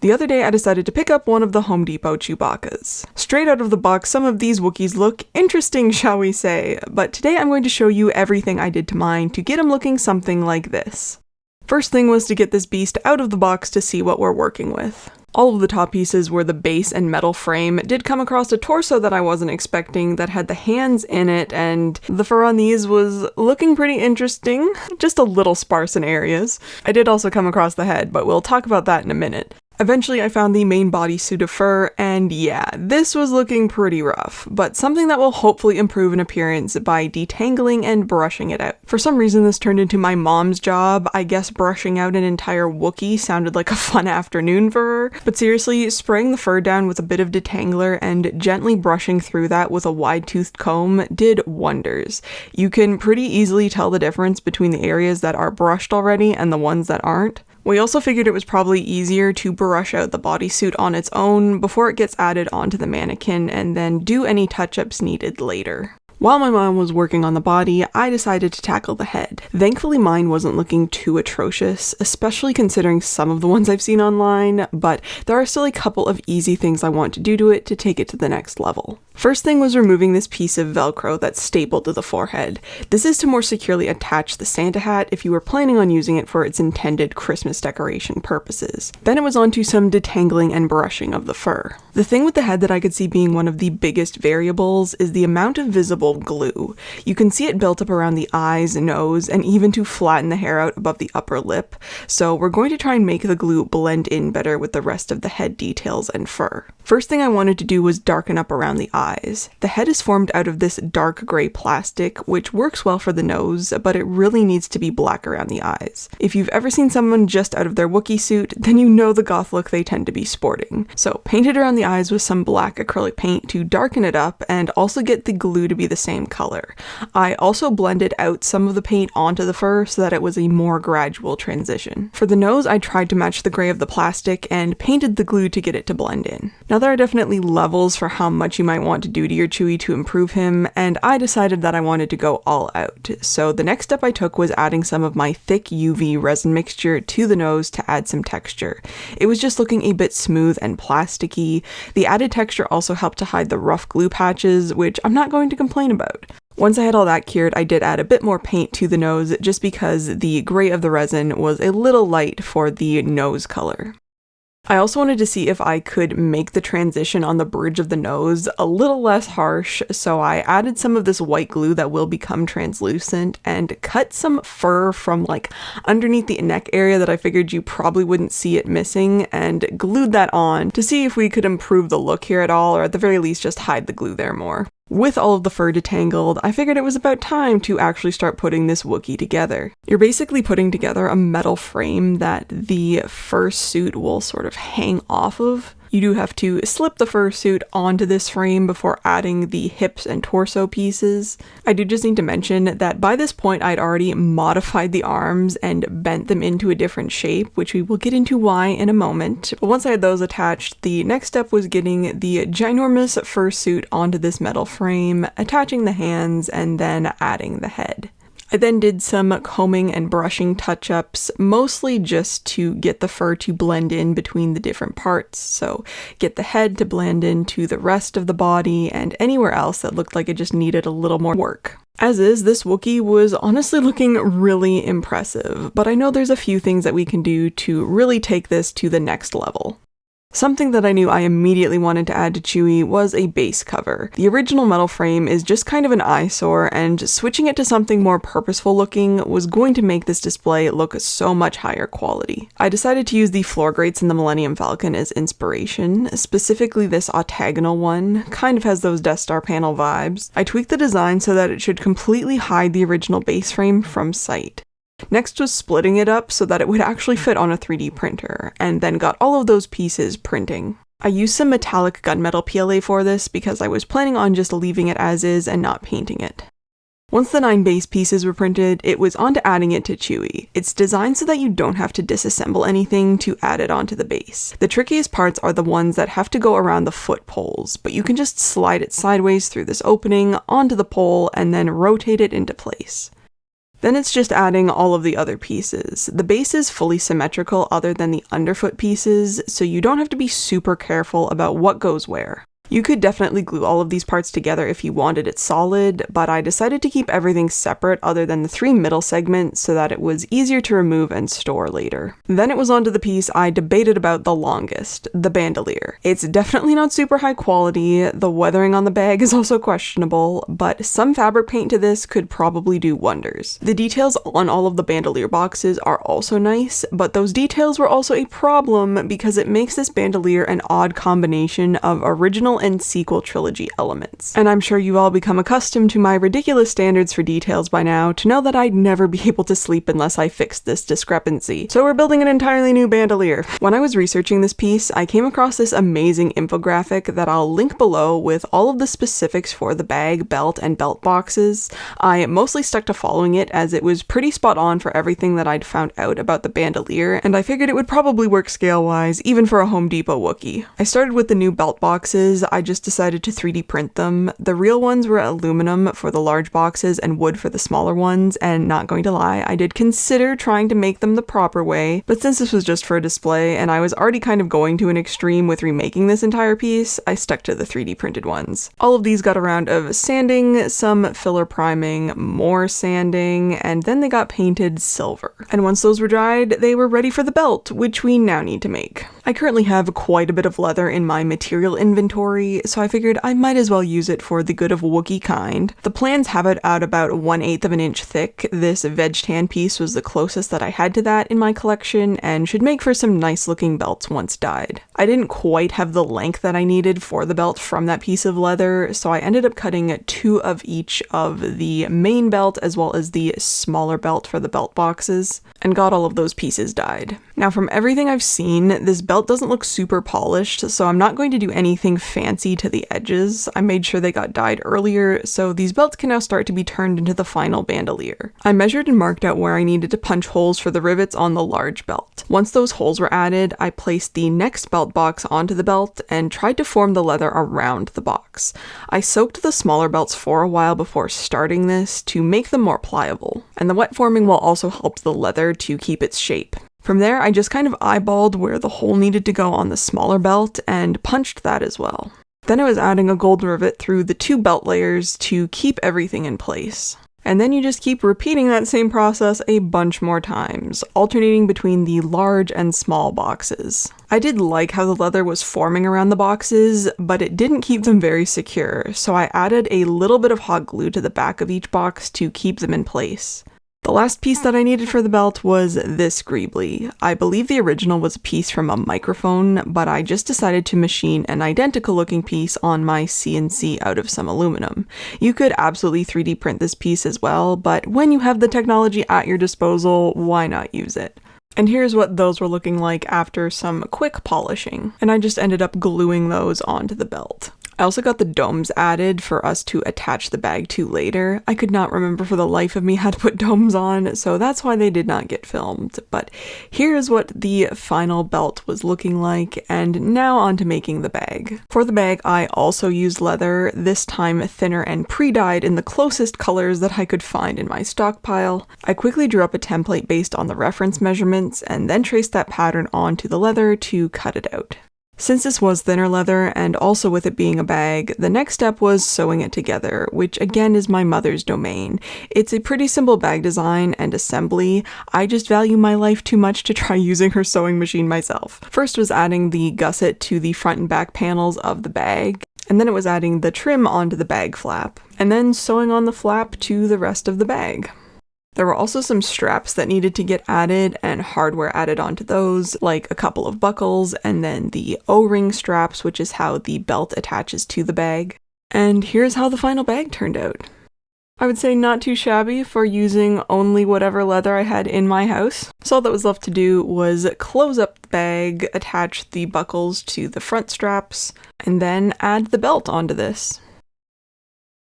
The other day I decided to pick up one of the Home Depot Chewbaccas. Straight out of the box, some of these Wookiees look interesting, shall we say, but today I'm going to show you everything I did to mine to get him looking something like this. First thing was to get this beast out of the box to see what we're working with. All of the top pieces were the base and metal frame. Did come across a torso that I wasn't expecting that had the hands in it, and the fur on these was looking pretty interesting, just a little sparse in areas. I did also come across the head, but we'll talk about that in a minute. Eventually I found the main bodysuit of fur, and yeah, this was looking pretty rough, but something that will hopefully improve in appearance by detangling and brushing it out. For some reason this turned into my mom's job. I guess brushing out an entire Wookiee sounded like a fun afternoon for her, but seriously, spraying the fur down with a bit of detangler and gently brushing through that with a wide-toothed comb did wonders. You can pretty easily tell the difference between the areas that are brushed already and the ones that aren't. We also figured it was probably easier to brush out the bodysuit on its own before it gets added onto the mannequin and then do any touch-ups needed later. While my mom was working on the body, I decided to tackle the head. Thankfully mine wasn't looking too atrocious, especially considering some of the ones I've seen online, but there are still a couple of easy things I want to do to it to take it to the next level. First thing was removing this piece of Velcro that's stapled to the forehead. This is to more securely attach the Santa hat if you were planning on using it for its intended Christmas decoration purposes. Then it was on to some detangling and brushing of the fur. The thing with the head that I could see being one of the biggest variables is the amount of visible glue. You can see it built up around the eyes, nose, and even to flatten the hair out above the upper lip, so we're going to try and make the glue blend in better with the rest of the head details and fur. First thing I wanted to do was darken up around the eyes. The head is formed out of this dark gray plastic, which works well for the nose, but it really needs to be black around the eyes. If you've ever seen someone just out of their Wookiee suit, then you know the goth look they tend to be sporting. So painted around the eyes with some black acrylic paint to darken it up and also get the glue to be the same color. I also blended out some of the paint onto the fur so that it was a more gradual transition. For the nose, I tried to match the gray of the plastic and painted the glue to get it to blend in. Now there are definitely levels for how much you might want to do to your Chewie to improve him, and I decided that I wanted to go all out. So the next step I took was adding some of my thick UV resin mixture to the nose to add some texture. It was just looking a bit smooth and plasticky. The added texture also helped to hide the rough glue patches, which I'm not going to complain about. Once I had all that cured, I did add a bit more paint to the nose just because the gray of the resin was a little light for the nose color. I also wanted to see if I could make the transition on the bridge of the nose a little less harsh, so I added some of this white glue that will become translucent and cut some fur from like underneath the neck area that I figured you probably wouldn't see it missing, and glued that on to see if we could improve the look here at all, or at the very least just hide the glue there more. With all of the fur detangled, I figured it was about time to actually start putting this Wookiee together. You're basically putting together a metal frame that the fur suit will sort of hang off of. You do have to slip the fursuit onto this frame before adding the hips and torso pieces. I do just need to mention that by this point I'd already modified the arms and bent them into a different shape, which we will get into why in a moment. But once I had those attached, the next step was getting the ginormous fursuit onto this metal frame, attaching the hands, and then adding the head. I then did some combing and brushing touch-ups, mostly just to get the fur to blend in between the different parts, so get the head to blend into the rest of the body and anywhere else that looked like it just needed a little more work. As is, this Wookiee was honestly looking really impressive, but I know there's a few things that we can do to really take this to the next level. Something that I knew I immediately wanted to add to Chewie was a base cover. The original metal frame is just kind of an eyesore, and switching it to something more purposeful looking was going to make this display look so much higher quality. I decided to use the floor grates in the Millennium Falcon as inspiration, specifically this octagonal one, kind of has those Death Star panel vibes. I tweaked the design so that it should completely hide the original base frame from sight. Next was splitting it up so that it would actually fit on a 3D printer, and then got all of those pieces printing. I used some metallic gunmetal PLA for this because I was planning on just leaving it as is and not painting it. Once the 9 base pieces were printed, it was on to adding it to Chewie. It's designed so that you don't have to disassemble anything to add it onto the base. The trickiest parts are the ones that have to go around the foot poles, but you can just slide it sideways through this opening onto the pole and then rotate it into place. Then it's just adding all of the other pieces. The base is fully symmetrical other than the underfoot pieces, so you don't have to be super careful about what goes where. You could definitely glue all of these parts together if you wanted it solid, but I decided to keep everything separate other than the 3 middle segments so that it was easier to remove and store later. Then it was onto the piece I debated about the longest, the bandolier. It's definitely not super high quality, the weathering on the bag is also questionable, but some fabric paint to this could probably do wonders. The details on all of the bandolier boxes are also nice, but those details were also a problem because it makes this bandolier an odd combination of original and sequel trilogy elements. And I'm sure you all become accustomed to my ridiculous standards for details by now to know that I'd never be able to sleep unless I fixed this discrepancy. So we're building an entirely new bandolier. When I was researching this piece, I came across this amazing infographic that I'll link below with all of the specifics for the bag, belt, and belt boxes. I mostly stuck to following it as it was pretty spot on for everything that I'd found out about the bandolier, and I figured it would probably work scale-wise even for a Home Depot Wookiee. I started with the new belt boxes. I just decided to 3D print them. The real ones were aluminum for the large boxes and wood for the smaller ones, and not going to lie, I did consider trying to make them the proper way, but since this was just for a display and I was already kind of going to an extreme with remaking this entire piece, I stuck to the 3D printed ones. All of these got a round of sanding, some filler priming, more sanding, and then they got painted silver. And once those were dried, they were ready for the belt, which we now need to make. I currently have quite a bit of leather in my material inventory, so I figured I might as well use it for the good of Wookiee kind. The plans have it out about 1/8 of an inch thick. This veg tan piece was the closest that I had to that in my collection and should make for some nice looking belts once dyed. I didn't quite have the length that I needed for the belt from that piece of leather, so I ended up cutting 2 of each of the main belt as well as the smaller belt for the belt boxes, and got all of those pieces dyed. Now from everything I've seen, this belt doesn't look super polished, so I'm not going to do anything fancy to the edges. I made sure they got dyed earlier, so these belts can now start to be turned into the final bandolier. I measured and marked out where I needed to punch holes for the rivets on the large belt. Once those holes were added, I placed the next belt box onto the belt and tried to form the leather around the box. I soaked the smaller belts for a while before starting this to make them more pliable, and the wet forming will also help the leather to keep its shape. From there, I just kind of eyeballed where the hole needed to go on the smaller belt and punched that as well. Then I was adding a gold rivet through the 2 belt layers to keep everything in place. And then you just keep repeating that same process a bunch more times, alternating between the large and small boxes. I did like how the leather was forming around the boxes, but it didn't keep them very secure, so I added a little bit of hot glue to the back of each box to keep them in place. The last piece that I needed for the belt was this greebly. I believe the original was a piece from a microphone, but I just decided to machine an identical looking piece on my CNC out of some aluminum. You could absolutely 3D print this piece as well, but when you have the technology at your disposal, why not use it? And here's what those were looking like after some quick polishing, and I just ended up gluing those onto the belt. I also got the domes added for us to attach the bag to later. I could not remember for the life of me how to put domes on, so that's why they did not get filmed. But here's what the final belt was looking like, and now on to making the bag. For the bag, I also used leather, this time thinner and pre-dyed in the closest colors that I could find in my stockpile. I quickly drew up a template based on the reference measurements, and then traced that pattern onto the leather to cut it out. Since this was thinner leather, and also with it being a bag, the next step was sewing it together, which again is my mother's domain. It's a pretty simple bag design and assembly. I just value my life too much to try using her sewing machine myself. First was adding the gusset to the front and back panels of the bag, and then it was adding the trim onto the bag flap, and then sewing on the flap to the rest of the bag. There were also some straps that needed to get added and hardware added onto those, like a couple of buckles and then the O-ring straps, which is how the belt attaches to the bag. And here's how the final bag turned out. I would say not too shabby for using only whatever leather I had in my house. So all that was left to do was close up the bag, attach the buckles to the front straps, and then add the belt onto this.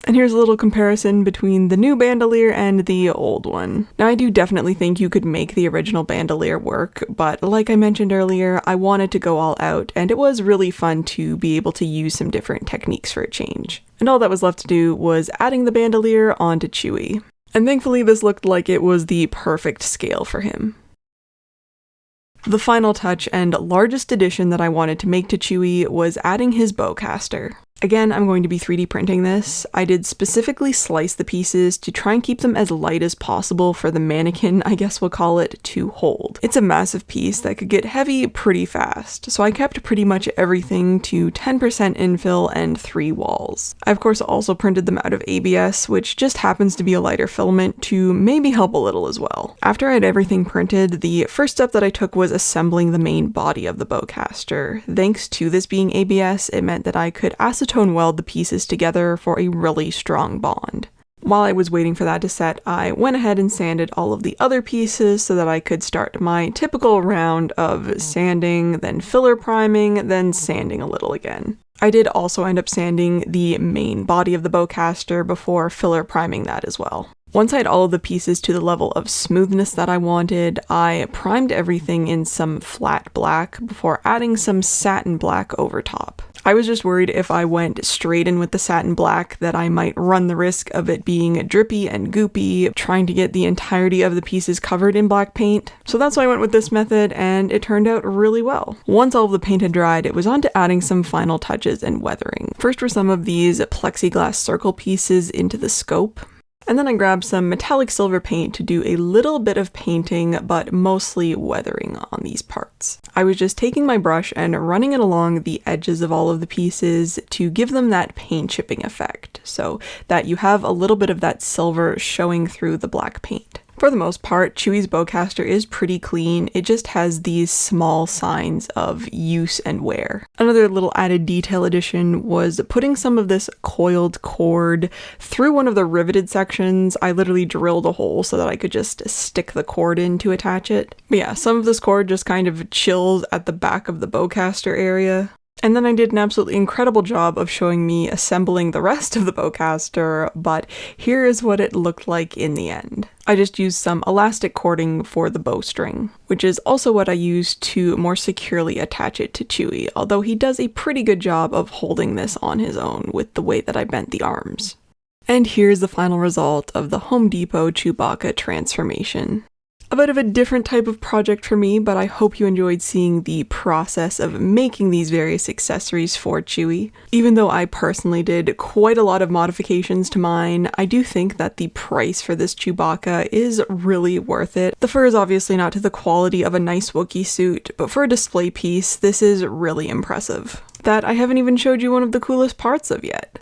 And here's a little comparison between the new bandolier and the old one. Now I do definitely think you could make the original bandolier work, but like I mentioned earlier, I wanted to go all out, and it was really fun to be able to use some different techniques for a change. And all that was left to do was adding the bandolier onto Chewie. And thankfully this looked like it was the perfect scale for him. The final touch and largest addition that I wanted to make to Chewie was adding his bowcaster. Again, I'm going to be 3D printing this. I did specifically slice the pieces to try and keep them as light as possible for the mannequin, I guess we'll call it, to hold. It's a massive piece that could get heavy pretty fast, so I kept pretty much everything to 10% infill and 3 walls. I of course also printed them out of ABS, which just happens to be a lighter filament to maybe help a little as well. After I had everything printed, the first step that I took was assembling the main body of the bowcaster. Thanks to this being ABS, it meant that I could acetone weld the pieces together for a really strong bond. While I was waiting for that to set, I went ahead and sanded all of the other pieces so that I could start my typical round of sanding, then filler priming, then sanding a little again. I did also end up sanding the main body of the bowcaster before filler priming that as well. Once I had all of the pieces to the level of smoothness that I wanted, I primed everything in some flat black before adding some satin black over top. I was just worried if I went straight in with the satin black that I might run the risk of it being drippy and goopy, trying to get the entirety of the pieces covered in black paint. So that's why I went with this method, and it turned out really well. Once all of the paint had dried, it was on to adding some final touches and weathering. First were some of these plexiglass circle pieces into the scope. And then I grabbed some metallic silver paint to do a little bit of painting, but mostly weathering on these parts. I was just taking my brush and running it along the edges of all of the pieces to give them that paint chipping effect, so that you have a little bit of that silver showing through the black paint. For the most part, Chewie's bowcaster is pretty clean. It just has these small signs of use and wear. Another little added detail addition was putting some of this coiled cord through one of the riveted sections. I literally drilled a hole so that I could just stick the cord in to attach it. But yeah, some of this cord just kind of chills at the back of the bowcaster area. And then I did an absolutely incredible job of showing me assembling the rest of the bowcaster, but here is what it looked like in the end. I just used some elastic cording for the bowstring, which is also what I used to more securely attach it to Chewie, although he does a pretty good job of holding this on his own with the way that I bent the arms. And here's the final result of the Home Depot Chewbacca transformation. A bit of a different type of project for me, but I hope you enjoyed seeing the process of making these various accessories for Chewie. Even though I personally did quite a lot of modifications to mine, I do think that the price for this Chewbacca is really worth it. The fur is obviously not to the quality of a nice Wookiee suit, but for a display piece, this is really impressive. That I haven't even showed you one of the coolest parts of yet.